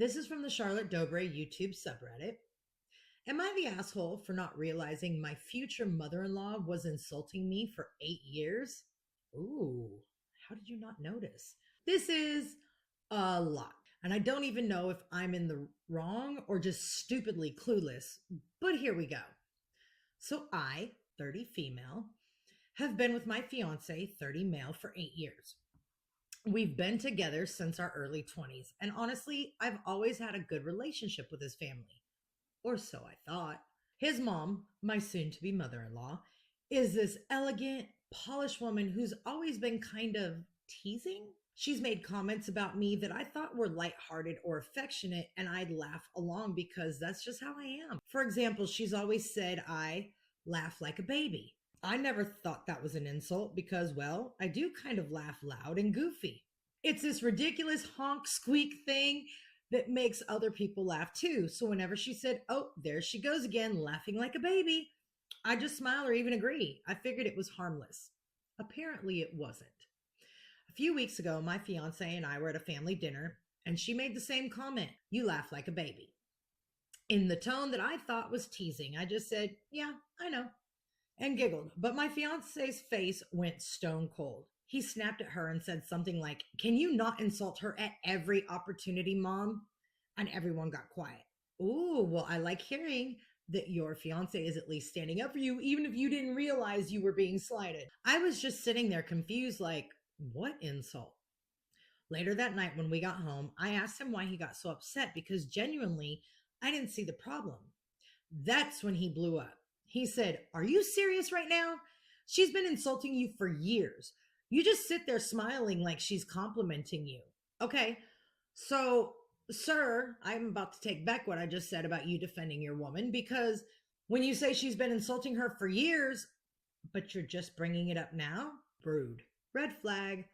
This is from the Charlotte Dobre YouTube subreddit. Am I the asshole for not realizing my future mother in law was insulting me for 8 years? Ooh, how did you not notice? This is a lot. And I don't even know if I'm in the wrong or just stupidly clueless, but here we go. So I, 30 female, have been with my fiance, 30 male, for 8 years. We've been together since our early 20s, and honestly, I've always had a good relationship with his family. Or so I thought. His mom, my soon to be mother in law, is this elegant, polished woman who's always been kind of teasing. She's made comments about me that I thought were lighthearted or affectionate, and I'd laugh along because that's just how I am. For example, she's always said I laugh like a baby. I never thought that was an insult because, well, I do kind of laugh loud and goofy. It's this ridiculous honk squeak thing that makes other people laugh too. So whenever she said, oh, there she goes again, laughing like a baby, I just smile or even agree. I figured it was harmless. Apparently it wasn't. A few weeks ago, my fiance and I were at a family dinner, and she made the same comment, you laugh like a baby. In the tone that I thought was teasing, I just said, yeah, I know, and giggled. But my fiance's face went stone cold. He snapped at her and said something like, can you not insult her at every opportunity, Mom? And everyone got quiet. Ooh, well, I like hearing that your fiance is at least standing up for you, even if you didn't realize you were being slighted. I was just sitting there confused, like, what insult? Later that night when we got home, I asked him why he got so upset because genuinely, I didn't see the problem. That's when he blew up. He said, are you serious right now? She's been insulting you for years. You just sit there smiling like she's complimenting you. Okay, so, sir, I'm about to take back what I just said about you defending your woman, because when you say she's been insulting her for years, but you're just bringing it up now, rude. Red flag,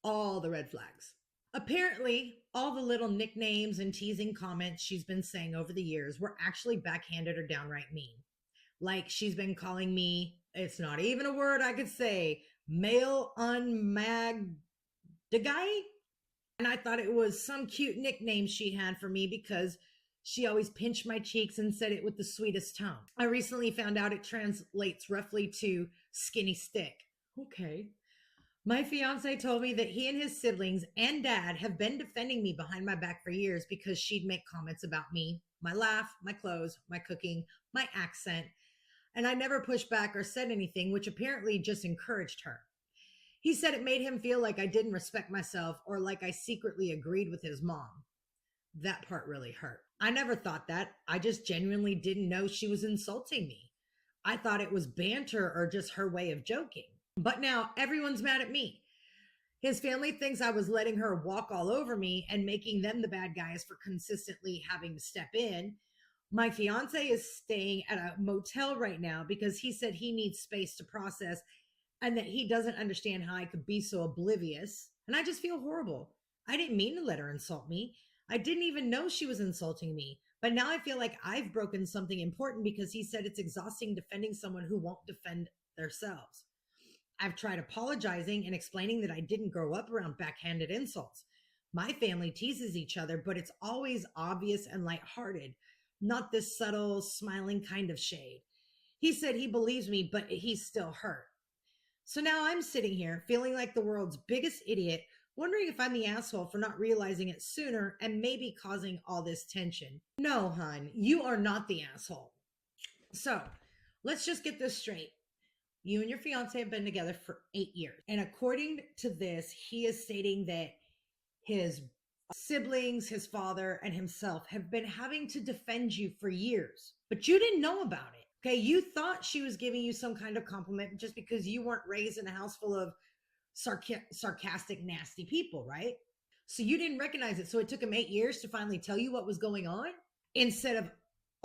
all the red flags. Apparently, all the little nicknames and teasing comments she's been saying over the years were actually backhanded or downright mean. Like she's been calling me, it's not even a word I could say, male unmag the guy. And I thought it was some cute nickname she had for me because she always pinched my cheeks and said it with the sweetest tone. I recently found out it translates roughly to skinny stick. Okay. My fiance told me that he and his siblings and dad have been defending me behind my back for years because she'd make comments about me, my laugh, my clothes, my cooking, my accent, and I never pushed back or said anything, which apparently just encouraged her. He said it made him feel like I didn't respect myself or like I secretly agreed with his mom. That part really hurt. I never thought that. I just genuinely didn't know she was insulting me. I thought it was banter or just her way of joking. But now everyone's mad at me. His family thinks I was letting her walk all over me and making them the bad guys for consistently having to step in. My fiance is staying at a motel right now because he said he needs space to process and that he doesn't understand how I could be so oblivious. And I just feel horrible. I didn't mean to let her insult me. I didn't even know she was insulting me. But now I feel like I've broken something important because he said it's exhausting defending someone who won't defend themselves. I've tried apologizing and explaining that I didn't grow up around backhanded insults. My family teases each other, but it's always obvious and lighthearted, not this subtle, smiling kind of shade. He said he believes me, but he's still hurt. So now I'm sitting here feeling like the world's biggest idiot, wondering if I'm the asshole for not realizing it sooner and maybe causing all this tension. No, hon, you are not the asshole. So let's just get this straight. You and your fiance have been together for 8 years. And according to this, he is stating that his siblings, his father, and himself have been having to defend you for years. But you didn't know about it. Okay, you thought she was giving you some kind of compliment just because you weren't raised in a house full of sarcastic, nasty people, right? So you didn't recognize it. So it took him 8 years to finally tell you what was going on instead of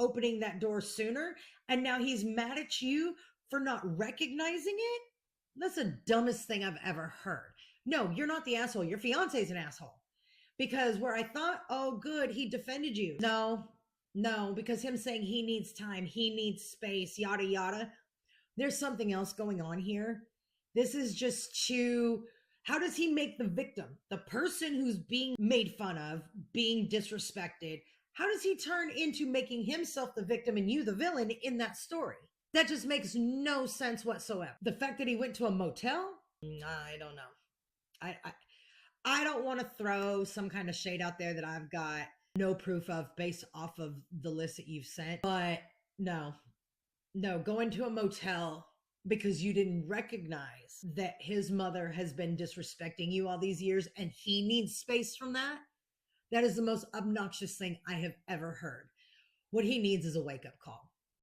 opening that door sooner. And now he's mad at you for not recognizing it? That's the dumbest thing I've ever heard. No, you're not the asshole. Your fiance's an asshole. Because where I thought, oh, good, he defended you. No, because him saying he needs time, he needs space, yada, yada. There's something else going on here. This is just too How does he make the victim, the person who's being made fun of, being disrespected? How does he turn into making himself the victim and you the villain in that story? That just makes no sense whatsoever. The fact that he went to a motel, I don't know. I don't want to throw some kind of shade out there that I've got no proof of based off of the list that you've sent. But no, going to a motel because you didn't recognize that his mother has been disrespecting you all these years and he needs space from that. That is the most obnoxious thing I have ever heard. What he needs is a wake up call.